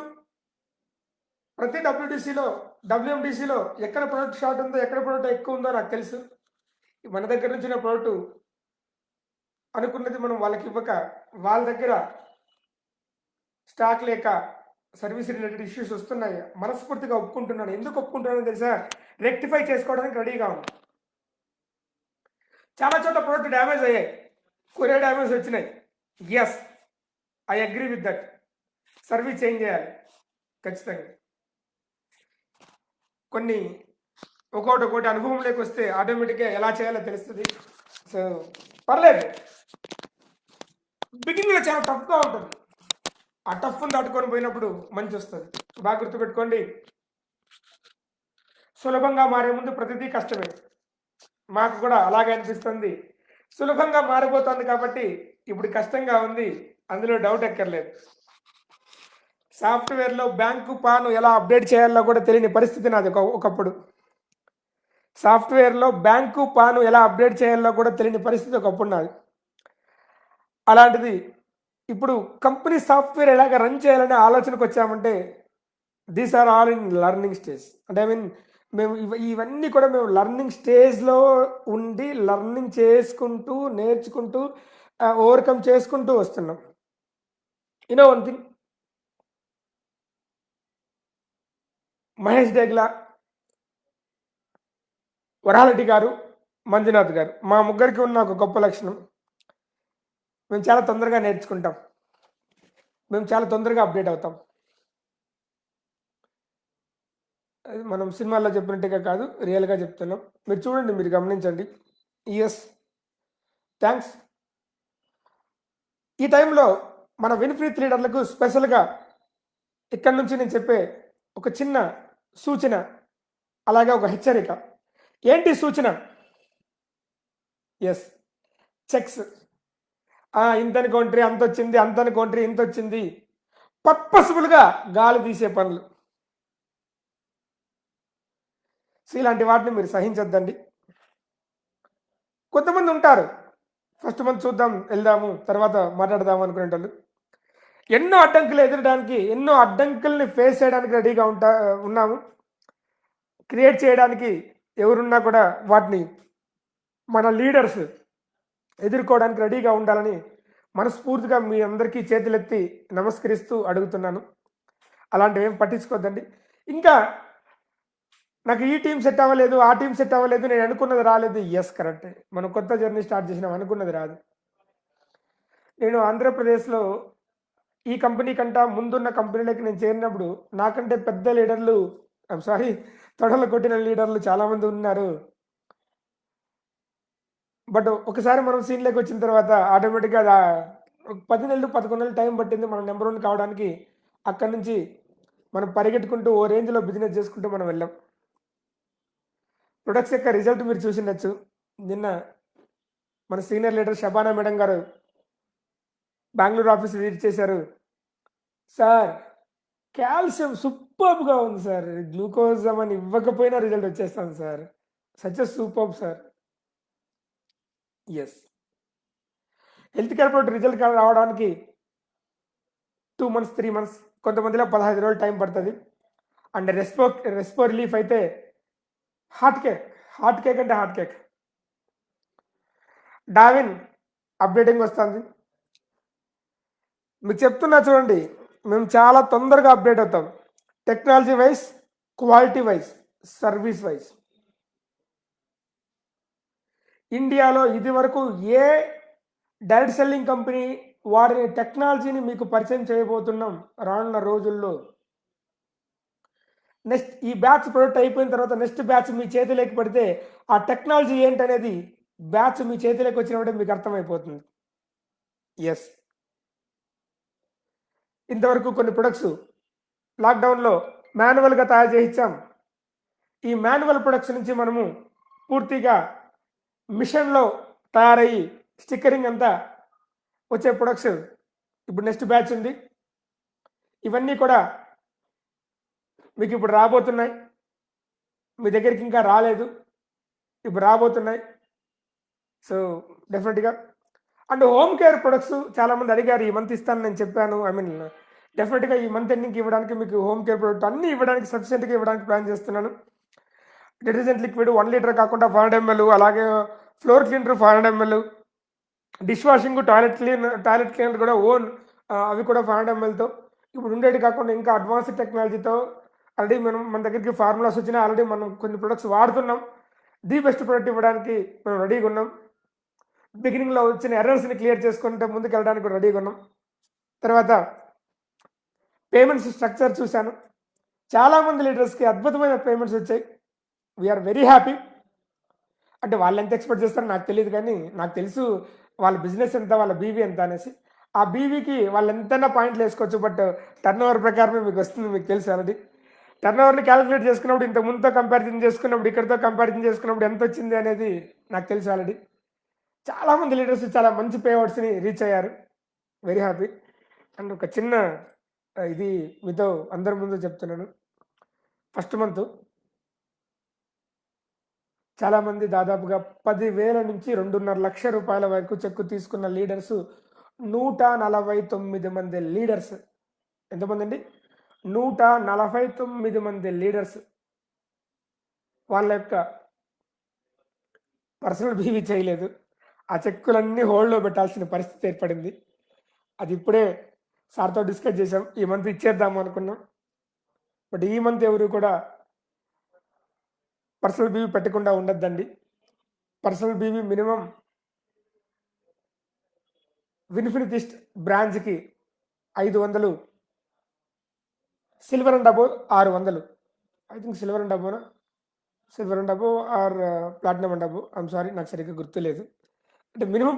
ప్రతి డబ్ల్యూఎండిసిలో ఎక్కడ ప్రోడక్ట్ షార్ట్ ఉందో, ఎక్కడ ప్రోడక్ట్ ఎక్కువ ఉందో నాకు తెలుసు. మన దగ్గర నుంచి నా ప్రోడక్ట్ అనుకున్నది మనం వాళ్ళకి ఇవ్వక, వాళ్ళ దగ్గర స్టాక్ లేక సర్వీస్ రిలేటెడ్ ఇష్యూస్ వస్తున్నాయి. మనస్ఫూర్తిగా ఒప్పుకుంటున్నాను. ఎందుకు ఒప్పుకుంటున్నానో తెలుసా, రెక్టిఫై చేసుకోవడానికి రెడీగా ఉంది. చాలా చోట్ల ప్రోడక్ట్ డ్యామేజ్ అయ్యాయి, కొరియర్ డ్యామేజ్ వచ్చినాయి. Yes, I agree with that. Service change చేయాలి ఖచ్చితంగా. కొన్ని ఒక్కొక్కటి అనుభవంలోకి వస్తే ఆటోమేటిక్గా ఎలా చేయాలో తెలుస్తుంది. సో పర్లేదు, బిగినింగ్లో చాలా టఫ్గా ఉంటుంది. ఆ టఫ్ను దాటుకొని పోయినప్పుడు మంచి వస్తుంది. బాగా గుర్తుపెట్టుకోండి, సులభంగా మారే ముందు ప్రతిదీ కష్టమే. మాకు కూడా అలాగే అనిపిస్తుంది. సులభంగా మారిపోతుంది కాబట్టి ఇప్పుడు కష్టంగా ఉంది, అందులో డౌట్ ఎక్కర్లేదు. సాఫ్ట్వేర్లో బ్యాంకు పాను ఎలా అప్డేట్ చేయాలో కూడా తెలియని పరిస్థితి నాది ఒకప్పుడు. సాఫ్ట్వేర్లో బ్యాంకు పాను ఎలా అప్డేట్ చేయాలో కూడా తెలియని పరిస్థితి ఒకప్పుడు నాది. అలాంటిది ఇప్పుడు కంపెనీ సాఫ్ట్వేర్ ఎలాగ రన్ చేయాలనే ఆలోచనకు వచ్చామంటే these are all in learning stage. అంటే ఐ మీన్ మేము ఇవన్నీ కూడా మేము లర్నింగ్ స్టేజ్లో ఉండి లర్నింగ్ చేసుకుంటూ నేర్చుకుంటూ ఓవర్కమ్ చేసుకుంటూ వస్తున్నాం. You know one thing, Mahesh Degla, వరాలటి గారు, మంజునాథ్ గారు, మా ముగ్గురికి ఉన్న ఒక గొప్ప లక్షణం, మేము చాలా తొందరగా నేర్చుకుంటాం, మేము చాలా తొందరగా అప్డేట్ అవుతాం. మనం సినిమాల్లో చెప్పినట్టుగా కాదు, రియల్గా చెప్తున్నాం. మీరు చూడండి, మీరు గమనించండి. Yes, thanks. ఈ టైంలో మన విన్ఫ్రీత్ లీడర్లకు స్పెషల్గా ఇక్కడి నుంచి నేను చెప్పే ఒక చిన్న సూచన, అలాగే ఒక హెచ్చరిక. ఏంటి సూచన? Yes, checks. ఇంతని కౌంట్రీ అంత వచ్చింది, అంతని కౌంట్రీ ఇంత వచ్చింది, పర్పస్ఫుల్గా గాలి తీసే పనులు. సో ఇలాంటి వాటిని మీరు సహించొద్దండి. కొంతమంది ఉంటారు, ఫస్ట్ మంత్ చూద్దాం, వెళ్దాము, తర్వాత మాట్లాడదాము అనుకునేటోళ్ళు. ఎన్నో అడ్డంకులు ఎదురడానికి, ఎన్నో అడ్డంకుల్ని ఫేస్ చేయడానికి రెడీగా ఉన్నాము. క్రియేట్ చేయడానికి ఎవరున్నా కూడా వాటిని మన లీడర్స్ ఎదుర్కోవడానికి రెడీగా ఉండాలని మనస్ఫూర్తిగా మీ అందరికీ చేతులెత్తి నమస్కరిస్తూ అడుగుతున్నాను. అలాంటివి ఏం పట్టించుకోవద్దండి. ఇంకా నాకు ఈ టీం సెట్ అవ్వలేదు, ఆ టీం సెట్ అవ్వలేదు, నేను అనుకున్నది రాలేదు. యెస్, కరెక్టే. మనం కొత్త జర్నీ స్టార్ట్ చేసినాం, అనుకున్నది రాదు. నేను ఆంధ్రప్రదేశ్‌లో ఈ కంపెనీ కంటా ముందున్న కంపెనీలకి నేను చేరినప్పుడు నాకంటే పెద్ద లీడర్లు, ఐయామ్ సారీ, తొడలు కొట్టిన లీడర్లు చాలామంది ఉన్నారు. బట్ ఒకసారి మనం సీన్‌లోకి వచ్చిన తర్వాత ఆటోమేటిక్‌గా 10 నెలలు, 11 నెలలు టైం పట్టింది మనం నంబర్ 1 కావడానికి. అక్కడి నుంచి మనం పరిగెట్టుకుంటూ ఓ రేంజ్‌లో బిజినెస్ చేసుకుంటూ మనం వెళ్ళాం. ప్రొడక్ట్స్ యొక్క రిజల్ట్ మీరు చూసుండొచ్చు. నిన్న మన సీనియర్ లీడర్ షబానా మేడం గారు బెంగుళూరు ఆఫీస్ విజిట్ చేశారు. సార్, కాల్షియం సూపర్బ్‌గా ఉంది సార్. గ్లూకోజ్ అని ఇవ్వకపోయినా రిజల్ట్ వచ్చేస్తుంది sir. Such a superb sir. Yes. Health care product result రావడానికి 2 మంత్స్, 3 మంత్స్, కొంతమందిలో 15 రోజులు టైం పడుతుంది. అండ్ రెస్పో రిలీఫ్ అయితే హాట్ కేక్, హాట్ కేక్ అంటే హాట్ కేక్. డావిన్ అప్డేటింగ్ వస్తుంది. మీకు చెప్తున్నా చూడండి, మేము చాలా తొందరగా అప్డేట్ అవుతాం. Technology wise, quality wise, service wise. ఇండియాలో ఇది వరకు ఏ డైరెక్ట్ సెల్లింగ్ కంపెనీ వారి టెక్నాలజీని మీకు పరిచయం చేయబోతున్నాం రానున్న రోజుల్లో. నెక్స్ట్ ఈ బ్యాచ్ ప్రొడక్ట్ అయిపోయిన తర్వాత నెక్స్ట్ బ్యాచ్ మీ చేతిలోకి పడితే ఆ టెక్నాలజీ ఏంటనేది బ్యాచ్ మీ చేతిలోకి వచ్చినప్పుడే మీకు అర్థమైపోతుంది. ఎస్, ఇంతవరకు కొన్ని ప్రొడక్ట్స్ లాక్డౌన్లో మాన్యువల్గా తయారు చేయించాం. ఈ మాన్యువల్ ప్రొడక్ట్స్ నుంచి మనము పూర్తిగా మిషన్లో తయారయ్యి స్టిక్కరింగ్ అంతా వచ్చే ప్రొడక్ట్స్ ఇప్పుడు నెక్స్ట్ బ్యాచ్ ఉంది. ఇవన్నీ కూడా మీకు ఇప్పుడు రాబోతున్నాయి. మీ దగ్గరికి ఇంకా రాలేదు, ఇప్పుడు రాబోతున్నాయి. సో డెఫినెట్గా. అండ్ హోమ్ కేర్ ప్రొడక్ట్స్ చాలామంది అడిగారు, ఈ మంత్ ఇస్తాను నేను చెప్పాను. ఐ మీన్ డెఫినెట్గా ఈ మంత్ ఎండింగ్కి ఇవ్వడానికి మీకు హోమ్ కేర్ ప్రొడక్ట్ అన్నీ ఇవ్వడానికి సఫిషియెంట్గా ఇవ్వడానికి ప్లాన్ చేస్తున్నాను. డిటర్జెంట్ లిక్విడ్ 1 లీటర్ కాకుండా 500 ml, అలాగే floor cleaner 500 ml, dish washing, toilet cleaner కూడా ఓన్, అవి కూడా 500 mlతో ఇప్పుడు ఉండేది కాకుండా ఇంకా అడ్వాన్స్డ్ టెక్నాలజీతో ఆల్రెడీ మన దగ్గరికి ఫార్ములాస్ వచ్చినాయి. ఆల్రెడీ మనం కొన్ని ప్రొడక్ట్స్ వాడుతున్నాం. ది బెస్ట్ ప్రొడక్ట్ ఇవ్వడానికి మనం రెడీగా ఉన్నాం. బిగినింగ్లో వచ్చిన ఎర్రర్స్ని క్లియర్ చేసుకుంటే ముందుకు వెళ్ళడానికి కూడా రెడీగా ఉన్నాం. తర్వాత పేమెంట్స్ స్ట్రక్చర్ చూశాను. చాలామంది లీడర్స్కి అద్భుతమైన పేమెంట్స్ వచ్చాయి. We are very happy. అంటే వాళ్ళు ఎంత ఎక్స్పెక్ట్ చేస్తారో నాకు తెలియదు, కానీ నాకు తెలుసు వాళ్ళ బిజినెస్ ఎంత, వాళ్ళ బీవీ ఎంత అనేసి. ఆ బీవీకి వాళ్ళు ఎంతైనా పాయింట్లు వేసుకోవచ్చు, బట్ టర్న్ ఓవర్ ప్రకారమే మీకు వస్తుంది. మీకు తెలుసు ఆల్రెడీ. టర్న్ ఓవర్ని క్యాలిక్యులేట్ చేసుకున్నప్పుడు, ఇంత ముందుతో కంపారిజన్ చేసుకున్నప్పుడు, ఇక్కడితో కంపారిజన్ చేసుకున్నప్పుడు ఎంత వచ్చింది అనేది నాకు తెలుసు ఆల్రెడీ. చాలామంది లీడర్స్ చాలా మంచి పేఅవుట్స్ని రీచ్ అయ్యారు. Very happy. అండ్ ఒక చిన్న ఇది మీతో అందరి ముందు చెప్తున్నాను. ఫస్ట్ మంత్ చాలామంది దాదాపుగా 10,000 నుంచి 2.5 లక్షల రూపాయల వరకు చెక్కు తీసుకున్న లీడర్స్ 149 మంది లీడర్స్. ఎంతమంది అండి? 149 మంది లీడర్స్ వాళ్ళ యొక్క పర్సనల్ బీవీ చేయలేదు. ఆ చెక్కులన్నీ హోల్డ్లో పెట్టాల్సిన పరిస్థితి ఏర్పడింది. అది ఇప్పుడే సార్తో డిస్కస్ చేసాం. ఈ మంత్ ఇచ్చేద్దాము అనుకున్నాం, బట్ ఈ మంత్ ఎవరు కూడా పర్సనల్ బీవీ పెట్టకుండా ఉండొద్దండి. పర్సనల్ బీవీ మినిమం విన్ఫినిటిస్ట్ బ్రాంచ్కి 500, silver and above 600. I think silver and above are platinum and above. I'm sorry, నాకు సరిగ్గా గుర్తులేదు. అంటే మినిమం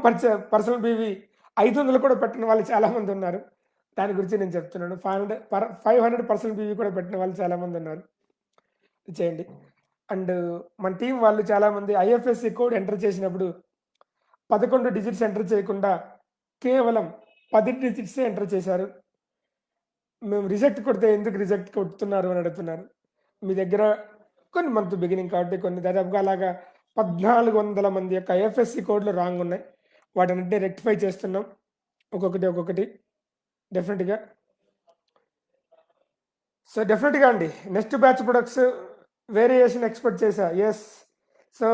పర్సనల్ బీవీ 500 కూడా పెట్టిన వాళ్ళు చాలామంది ఉన్నారు. దాని గురించి నేను చెప్తున్నాను. 500 పర్సనల్ బీవీ కూడా పెట్టిన వాళ్ళు చాలామంది ఉన్నారు. చేయండి. అండ్ మన టీం వాళ్ళు చాలామంది ఐఎఫ్ఎస్సి కోడ్ ఎంటర్ చేసినప్పుడు 11 డిజిట్స్ ఎంటర్ చేయకుండా కేవలం 10 డిజిట్సే ఎంటర్ చేశారు. మేము రిజెక్ట్ కొడితే ఎందుకు రిజెక్ట్ కొడుతున్నారు అని అడుగుతున్నారు. మీ దగ్గర కొన్ని మంత్ బిగినింగ్ కాబట్టి కొన్ని దాదాపుగా అలాగా 1400 మంది యొక్క ఐఎఫ్ఎస్సి కోడ్లు రాంగ్ ఉన్నాయి. వాటన్నింటినీ రెక్టిఫై చేస్తున్నాం ఒక్కొక్కటి డెఫినెట్గా. సో డెఫినెట్గా అండి, next batch products variation expect చేశా. Yes. So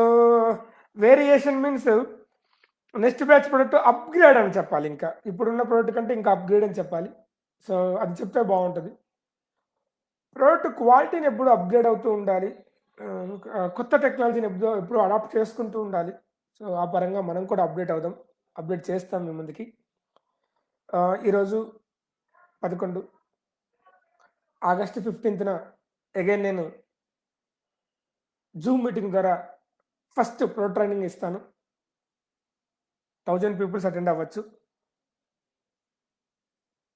variation means next batch product upgrade అని చెప్పాలి ఇంకా. ఇప్పుడున్న ప్రొడక్ట్ కంటే ఇంకా అప్‌గ్రేడ్ అని చెప్పాలి. సో, అది చెప్తే బావుంటది. ప్రొడక్ట్ క్వాలిటీని ఎప్పుడు అప్‌గ్రేడ్ అవుతూ ఉండాలి. కొత్త టెక్నాలజీని ఎప్పుడు అడాప్ట్ చేసుకుంటూ ఉండాలి. సో, ఆ పరంగా మనం కూడా అప్‌డేట్ అవుదాం. అప్‌డేట్ చేస్తాం మీ ముందుకి. ఈరోజు 11 ఆగస్ట్ 15న అగైన్ నేను జూమ్ మీటింగ్ ద్వారా ఫస్ట్ ప్రో ట్రైనింగ్ ఇస్తాను. 1000 పీపుల్స్ అటెండ్ అవ్వచ్చు.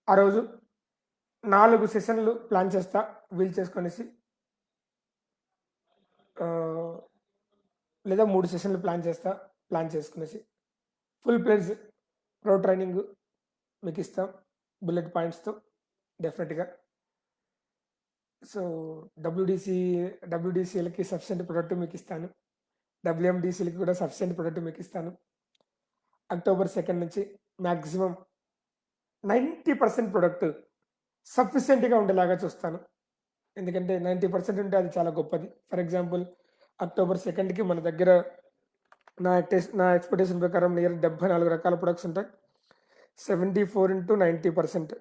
ఆ రోజు 4 సెషన్‌లు ప్లాన్ చేస్తా వీలు చేసుకొనేసి. ఆహ్, లేదా 3 సెషన్‌లు ప్లాన్ చేసుకునేసి. ఫుల్ ప్లెడ్జ్ ప్రో ట్రైనింగ్ మీకిస్తాం. బుల్లెట్ పాయింట్స్‌తో డెఫినిట్‌గా. సో, డబ్ల్యూడీసీ డబ్ల్యూడీసీలకి సఫిషియెంట్ ప్రొడక్ట్ మీకిస్తాను. డబ్ల్యూఎండీసీలకి కూడా సఫిషియెంట్ ప్రొడక్ట్ మీకిస్తాను. అక్టోబర్ 2 నుంచి మాక్సిమం 90% ప్రొడక్ట్ సఫిషియెంట్‌గా ఉండేలాగా చూస్తాను. ఎందుకంటే 90% ఉంటే అది చాలా గొప్పది. ఫర్ ఎగ్జాంపుల్ అక్టోబర్ 2కి మన దగ్గర నా ఎక్స్‌పెక్టేషన్ ప్రకారం నియర్ 74 రకాల ప్రొడక్ట్స్ ఉంటాయి. 74/90%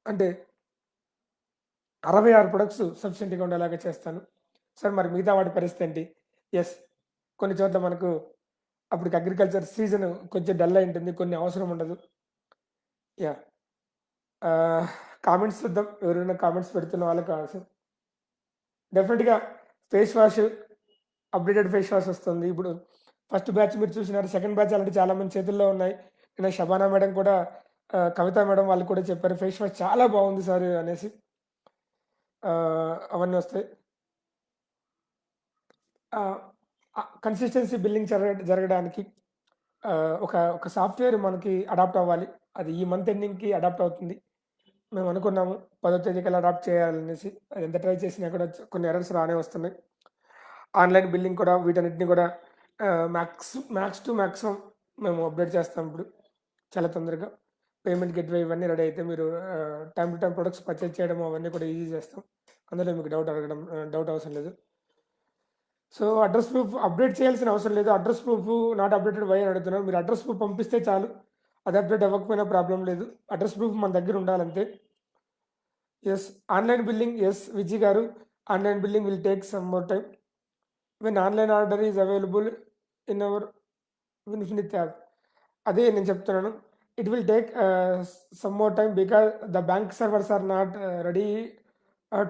అంటే 66 ప్రొడక్ట్స్ సఫిషియెంట్‌గా ఉండేలాగా చేస్తాను. సార్ మరి మిగతా వాటి పరిస్థితి ఏంటి? యెస్. కొన్ని చోట్ల మనకు అప్పటికి అగ్రికల్చర్ సీజన్ కొంచెం డల్ అయి ఉంటుంది. కొన్ని అవసరం ఉండదు. యాహ్! ఆహ్, కామెంట్స్ చూద్దాం. ఎవరైనా కామెంట్స్ పెడుతున్న వాళ్ళకి కావాల్సి డెఫినిట్‌గా face wash updated face wash వస్తుంది. ఇప్పుడు ఫస్ట్ బ్యాచ్ మీరు చూసినారు. సెకండ్ బ్యాచ్ ఆల్రెడీ చాలా మంది చేతుల్లో ఉన్నాయి. నిన్న షబానా మేడం కూడా కవిత మేడం వాళ్ళు కూడా చెప్పారు. ఫేస్ వాష్ చాలా బాగుంది సార్ అనేసి. అవన్నీ వస్తాయి. ఆహ్, కన్సిస్టెన్సీ బిల్లింగ్ జరగడానికి ఒక సాఫ్ట్‌వేర్ మనకి అడాప్ట్ అవ్వాలి. అది ఈ మంత్ ఎండింగ్‌కి అడాప్ట్ అవుతుంది. మేము అనుకున్నాము 10వ తేదీకల్లా అడాప్ట్ చేయాలనేసి. అది ఎంత ట్రై చేసినా కూడా కొన్ని ఎర్రర్స్ రానే వస్తున్నాయి. ఆన్‌లైన్ బిల్లింగ్ కూడా వీటన్నిటిని కూడా మ్యాక్స్ టు మాక్సిమం మేము అప్‌డేట్ చేస్తాం ఇప్పుడు. చాలా తొందరగా. పేమెంట్ గేట్‌వే ఇవన్నీ రెడీ అయితే మీరు time to time products purchase చేయడం అవన్నీ కూడా ఈజీ చేస్తాం. అందులో మీకు డౌట్ అవసరం లేదు. సో, అడ్రెస్ ప్రూఫ్ అప్‌డేట్ చేయాల్సిన అవసరం లేదు. Address proof not updated why అని అడుగుతున్నారు. మీరు అడ్రెస్ ప్రూఫ్ పంపిస్తే చాలు. అది అప్‌డేట్ అవ్వకపోయినా ప్రాబ్లమ్ లేదు. అడ్రెస్ ప్రూఫ్ మన దగ్గర ఉండాలంతే. Yes. Online billing yes. Vijay గారు. Online billing will take some more time. When online order is available in our Infinity app. అదే నేను చెప్తున్నాను. It will take some more time because the bank servers are not ready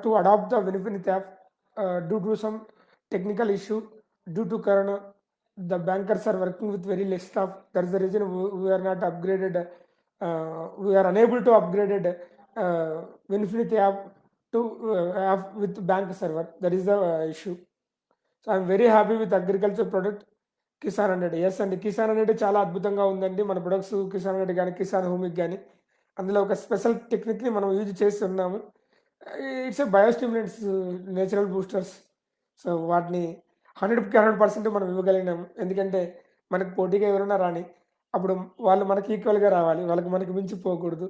to adopt the Infinity app due to some technical issue due to corona. The bankers are working with very less staff. That is the reason we are not upgraded. We are unable to upgraded Infinity app to app with bank server. That is the issue. So I'm very happy with agriculture product Kisan hundred. Yes అండి. Kisan hundred చాలా అద్భుతంగా ఉందండి. మన products Kisan hundred గానీ, Kisan humic గానీ, అందులో ఒక special టెక్నిక్‌ని మనం యూజ్ చేస్తున్నాము. It's a biostimulants, natural boosters. So, వాటిని 100కి 100% మనం ఇవ్వగలిగినాము. ఎందుకంటే, మనకు పోటీగా ఎవరైనా రాని, అప్పుడు వాళ్ళు మనకి ఈక్వల్‌గా రావాలి. వాళ్ళకి మనకి మించిపోకూడదు.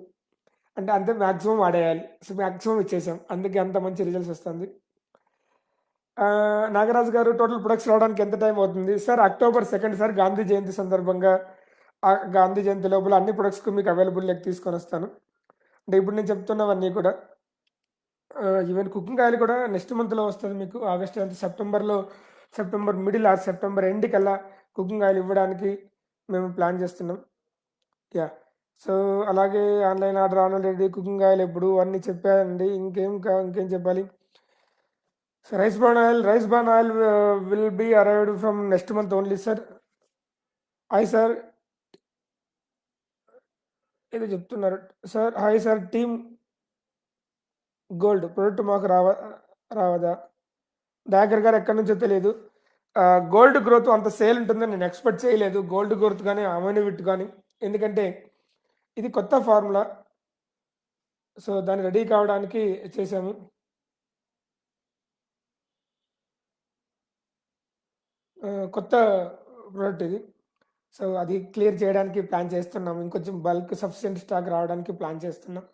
అంటే అంతే మాక్సిమం వాడేయాలి. సో, మాక్సిమం ఇచ్చేసాం. అందుకే అంత మంచి రిజల్ట్స్ వస్తుంది. నాగరాజు గారు టోటల్ ప్రొడక్ట్స్ రావడానికి ఎంత టైం అవుతుంది? సార్ అక్టోబర్ 2 సార్ గాంధీ జయంతి సందర్భంగా గాంధీ జయంతి లోపల అన్ని ప్రొడక్ట్స్‌కి మీకు అవైలబుల్‌లోకి తీసుకొనొస్తాను. అంటే ఇప్పుడు నేను చెప్తున్నవన్నీ కూడా ఈవెన్ కుకింగ్ ఆయిల్ కూడా నెక్స్ట్ మంత్‌లో వస్తది మీకు. ఆగస్ట్ అంటే September middle or September end కల్లా కుకింగ్ ఆయిల్ ఇవ్వడానికి మేము ప్లాన్ చేస్తున్నాం. యాహ్! సో, అలాగే online order already cooking oil ఎప్పుడు అన్నీ చెప్పానండి. ఇంకేం చెప్పాలి? So rice bran oil will be arrived from next month only, sir. Hi, sir. ఏదో చెప్తున్నారు. Sir hi sir team gold product మాకు రావదా? దయాకర్ గారు ఎక్కడి నుంచో తెలియదు. గోల్డ్ గ్రోత్ అంత సేల్ ఉంటుందని నేను ఎక్స్‌పెక్ట్ చేయలేదు. గోల్డ్ గ్రోత్ గానీ, అమైనోవిట్ గానీ. ఎందుకంటే ఇది కొత్త ఫార్ములా. సో, దాన్ని రెడీ కావడానికి చేశాము. కొత్త ప్రొడక్ట్ ఇది. సో, అది క్లియర్ చేయడానికి ప్లాన్ చేస్తున్నాం. ఇంకొంచెం బల్క్ సఫిషియెంట్ స్టాక్ రావడానికి ప్లాన్ చేస్తున్నాం.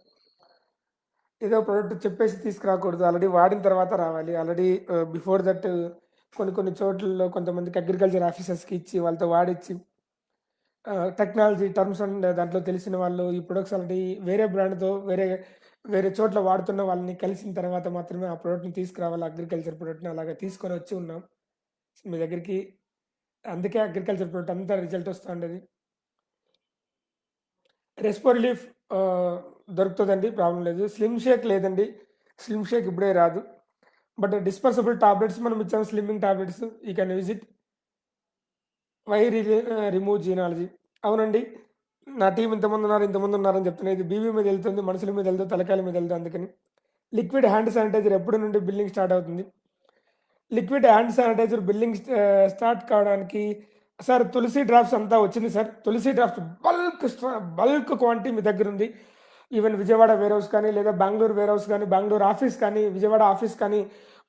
ఏదో ప్రొడక్ట్ చెప్పేసి తీసుకురాకూడదు. ఆల్రెడీ వాడిన తర్వాత రావాలి. ఆల్రెడీ బిఫోర్ దట్ కొన్ని చోట్లలో కొంతమందికి అగ్రికల్చర్ ఆఫీసర్స్కి ఇచ్చి వాళ్ళతో వాడిచ్చి టెక్నాలజీ టర్మ్స్ అండ్ దాంట్లో తెలిసిన వాళ్ళు ఈ ప్రొడక్ట్స్ అలాంటి వేరే బ్రాండ్తో వేరే వేరే చోట్ల వాడుతున్న వాళ్ళని కలిసిన తర్వాత మాత్రమే ఆ ప్రోడక్ట్ని తీసుకురావాలి, అగ్రికల్చర్ ప్రోడక్ట్ని అలాగా తీసుకొని వచ్చి ఉన్నాం మీ దగ్గరికి. అందుకే అగ్రికల్చర్ ప్రోడక్ట్ అంతా రిజల్ట్ వస్తూ ఉండేది. రెస్పో రిలీఫ్ దొరుకుతుందండి, ప్రాబ్లం లేదు. స్లిమ్ షేక్ లేదండి, స్లిమ్ షేక్ ఇప్పుడే రాదు. బట్ డిస్పర్సబుల్ టాబ్లెట్స్ మనం ఇచ్చాము, slimming tablets. You can visit why remove genealogy. అవునండి, నా టీం ఇంతమంది ఉన్నారని చెప్తున్నారు. ఇది బీబీ మీద వెళ్తుంది, మనుషుల మీద వెళ్తుంది, తలకాయల మీద వెళ్తుంది. అందుకని లిక్విడ్ హ్యాండ్ శానిటైజర్ ఎప్పటి నుండి బిల్లింగ్ స్టార్ట్ అవుతుంది? Liquid hand sanitiser billing start కావడానికి సార్ తులసి డ్రాప్స్ అంతా వచ్చింది sir. Tulsi drops bulk quantity మీ దగ్గర ఉంది. ఈవెన్ విజయవాడ వేర్ హౌస్ కానీ, లేదా బెంగళూరు వేర్ హౌస్ కానీ, బెంగళూరు ఆఫీస్ కానీ, విజయవాడ ఆఫీస్ కానీ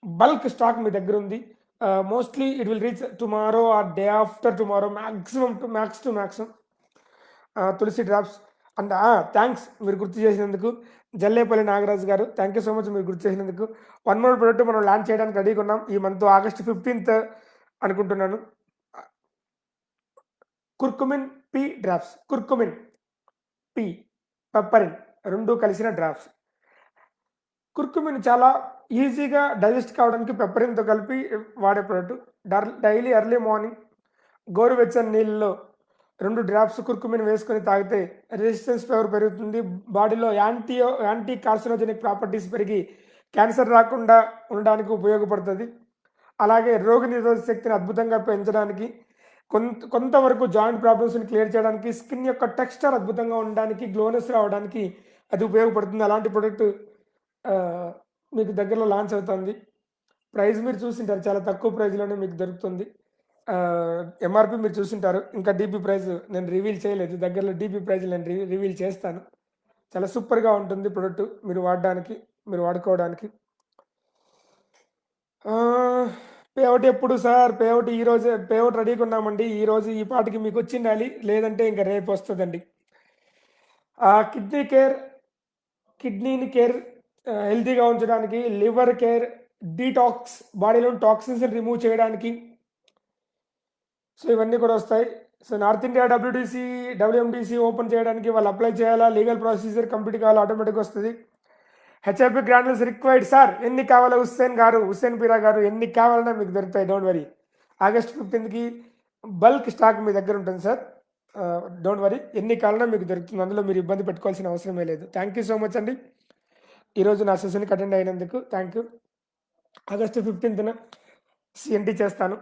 బల్క్ స్టాక్ మీ దగ్గర ఉంది. Mostly it will reach tomorrow or day after tomorrow, maximum Tulsi drops. And thanks మీరు గుర్తు చేసినందుకు, జల్లేపల్లి నాగరాజు గారు. థ్యాంక్ యూ సో మచ్ మీరు గుర్తు చేసినందుకు. వన్ మోర్ ప్రోడక్ట్ మనం లాంచ్ చేయడానికి రెడీగా ఉన్నాం ఈ మంత్ ఆగస్ట్ 15th అనుకుంటున్నాను. Curcumin P drops, curcumin P, piperine రెండు కలిసిన డ్రాప్స్. కుర్కుమిన్ చాలా ఈజీగా డైజెస్ట్ కావడానికి పెప్పరిన్తో కలిపి వాడే ప్రోడక్ట్. డైలీ ఎర్లీ మార్నింగ్ గోరువెచ్చని నీళ్ళలో 2 డ్రాప్స్ కుర్కుమిన్ వేసుకొని తాగితే రెసిస్టెన్స్ పవర్ పెరుగుతుంది, బాడీలో యాంటీ కార్సినోజెనిక్ ప్రాపర్టీస్ పెరిగి క్యాన్సర్ రాకుండా ఉండడానికి ఉపయోగపడుతుంది. అలాగే రోగనిరోధక శక్తిని అద్భుతంగా పెంచడానికి, కొంతవరకు జాయింట్ ప్రాబ్లమ్స్ని క్లియర్ చేయడానికి, స్కిన్ యొక్క టెక్స్చర్ అద్భుతంగా ఉండడానికి, గ్లోనెస్ రావడానికి అది ఉపయోగపడుతుంది. అలాంటి ప్రోడక్ట్ మీకు దగ్గరలో లాంచ్ అవుతుంది. ప్రైస్ మీరు చూసింటారు, చాలా తక్కువ ప్రైస్లోనే మీకు దొరుకుతుంది. ఎంఆర్పి మీరు చూసింటారు. ఇంకా డీపీ ప్రైస్ నేను రివీల్ చేయలేదు, దగ్గరలో డీపీ ప్రైస్ నేను రివీల్ చేస్తాను. చాలా సూపర్గా ఉంటుంది ప్రోడక్ట్ మీరు వాడుకోవడానికి. పేఅవుట్ ఎప్పుడు సార్? పేఅవుట్ ఈరోజు పేఅవుట్ రెడీగా ఉన్నామండి. ఈరోజు ఈ పాటికి మీకు వచ్చిండాలి, లేదంటే ఇంకా రేపు వస్తుందండి. కిడ్నీని కేర్ హెల్తీగా ఉంచడానికి, లివర్ కేర్, డీటాక్స్, బాడీలోని టాక్సిన్స్ రిమూవ్ చేయడానికి, సో ఇవన్నీ కూడా వస్తాయి. So north India WMDC open చేయడానికి వాళ్ళు అప్లై చేయాలా, లీగల్ ప్రొసీజర్ కంప్లీట్ కావాలి, ఆటోమేటిక్గా వస్తుంది. హెచ్ఐపి గ్రాన్యుల్స్ రిక్వైర్డ్ సార్, ఎన్ని కావాలో హుస్సేన్ పీరా గారు ఎన్ని కావాలన్నా మీకు దొరుకుతాయి, don't worry. August 15th bulk stock మీ దగ్గర ఉంటుంది సార్, డోంట్ వరీ. ఎన్ని కావాలన్నా మీకు దొరుకుతుంది, అందులో మీరు ఇబ్బంది పెట్టుకోవాల్సిన అవసరమే లేదు. థ్యాంక్ యూ సో మచ్ అండి, ఈరోజు నా సెషన్కి అటెండ్ అయినందుకు thank you. August 15th CNT చేస్తాను.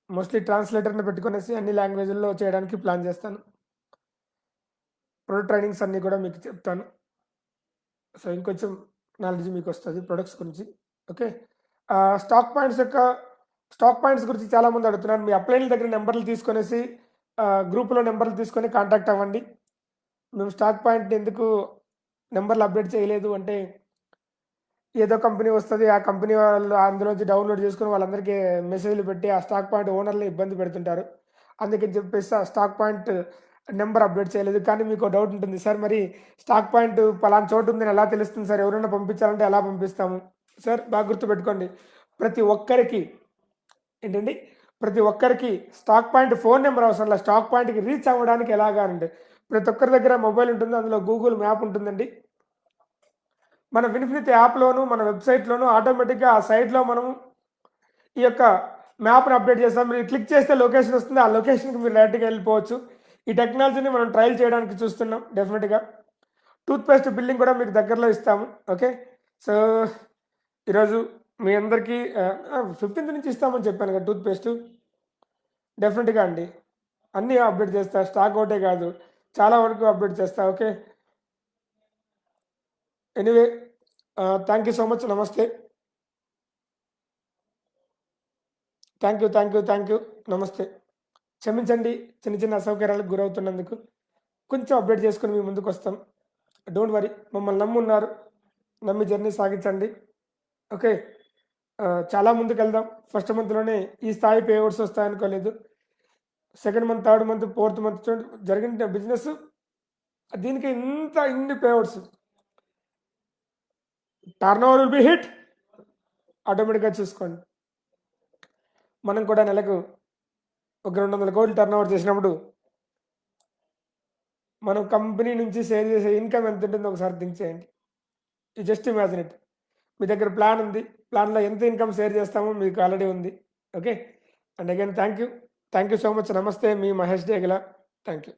మోస్ట్లీ ట్రాన్స్లేటర్ని పెట్టుకునేసి అన్ని లాంగ్వేజ్ల్లో చేయడానికి ప్లాన్ చేస్తాను. ప్రొడక్ట్ ట్రైనింగ్స్ అన్నీ కూడా మీకు చెప్తాను. సో ఇంకొంచెం నాలెడ్జ్ మీకు వస్తుంది ప్రొడక్ట్స్ గురించి. ఓకే, స్టాక్ పాయింట్స్ గురించి చాలామంది అడుగుతున్నారు. మీ అప్లైన్ల దగ్గర నెంబర్లు తీసుకొనేసి గ్రూప్లో నెంబర్లు తీసుకొని కాంటాక్ట్ అవ్వండి. మేము స్టాక్ పాయింట్ ఎందుకు నెంబర్లు అప్డేట్ చేయలేదు అంటే, ఏదో కంపెనీ వస్తుంది, ఆ కంపెనీ వాళ్ళు అందులోంచి డౌన్లోడ్ చేసుకుని వాళ్ళందరికీ మెసేజ్లు పెట్టి ఆ స్టాక్ పాయింట్ ఓనర్లు ఇబ్బంది పెడుతుంటారు. అందుకని చెప్పేసి ఆ స్టాక్ పాయింట్ నెంబర్ అప్డేట్ చేయలేదు. కానీ మీకు డౌట్ ఉంటుంది, సార్ మరి స్టాక్ పాయింట్ పలానా చోటు ఉందని ఎలా తెలుస్తుంది సార్, ఎవరైనా పంపించాలంటే ఎలా పంపిస్తాము సార్? బాగా గుర్తుపెట్టుకోండి, ప్రతి ఒక్కరికి స్టాక్ పాయింట్ ఫోన్ నెంబర్ అవసరం లేదు. స్టాక్ పాయింట్కి రీచ్ అవ్వడానికి ఎలాగా అంటే, ప్రతి ఒక్కరి దగ్గర మొబైల్ ఉంటుంది, అందులో గూగుల్ మ్యాప్ ఉంటుందండి. మన విన్ఫినిటీ యాప్లోను మన వెబ్సైట్లోను ఆటోమేటిక్గా ఆ సైట్లో మనం ఈ యొక్క మ్యాప్ని అప్డేట్ చేస్తాం. మీరు క్లిక్ చేస్తే లొకేషన్ వస్తుంది, ఆ లొకేషన్కి మీరు డైరెక్ట్గా వెళ్ళిపోవచ్చు. ఈ టెక్నాలజీని మనం ట్రయల్ చేయడానికి చూస్తున్నాం. డెఫినెట్గా టూత్పేస్ట్ బిల్లింగ్ కూడా మీకు దగ్గరలో ఇస్తాము. ఓకే, సో ఈరోజు మీ అందరికీ 15th నుంచి ఇస్తామని చెప్పాను కదా టూత్పేస్ట్. డెఫినెట్గా అండి, అన్నీ అప్డేట్ చేస్తా, స్టాక్ ఒకటే కాదు, చాలా వరకు అప్డేట్ చేస్తా. Okay, anyway thank you so much. నమస్తే. Thank you. నమస్తే. క్షమించండి చిన్న అసౌకర్యాలకు గురవుతున్నందుకు. కొంచెం అప్డేట్ చేసుకుని మీ ముందుకు వస్తాం. డోంట్ వరీ, మమ్మల్ని నమ్మి జర్నీ సాగించండి. ఓకే, చాలా ముందుకు వెళ్దాం. ఫస్ట్ మంత్లోనే ఈ స్థాయి పేఅవుట్స్ వస్తాయనుకోలేదు. Second month, third month, fourth month జరిగిన బిజినెస్ దీనికి ఇన్ని payouts, turnover will be hit, ఆటోమేటిక్గా చూసుకోండి. మనం కూడా నెలకు ఒక 200 కోట్లు టర్న్ ఓవర్ చేసినప్పుడు మనం కంపెనీ నుంచి సేవ్ చేసే ఇన్కమ్ ఎంత ఉంటుందో ఒకసారి థింక్ చేయండి. You just imagine it. మీ దగ్గర ప్లాన్ ఉంది. ప్లాన్‌లో ఎంత ఇన్కమ్ షేర్ చేస్తామో మీకు ఆల్రెడీ ఉంది. Okay. And again thank you. Thank you so much. నమస్తే. మీ మహేష్ డేగల. Thank you.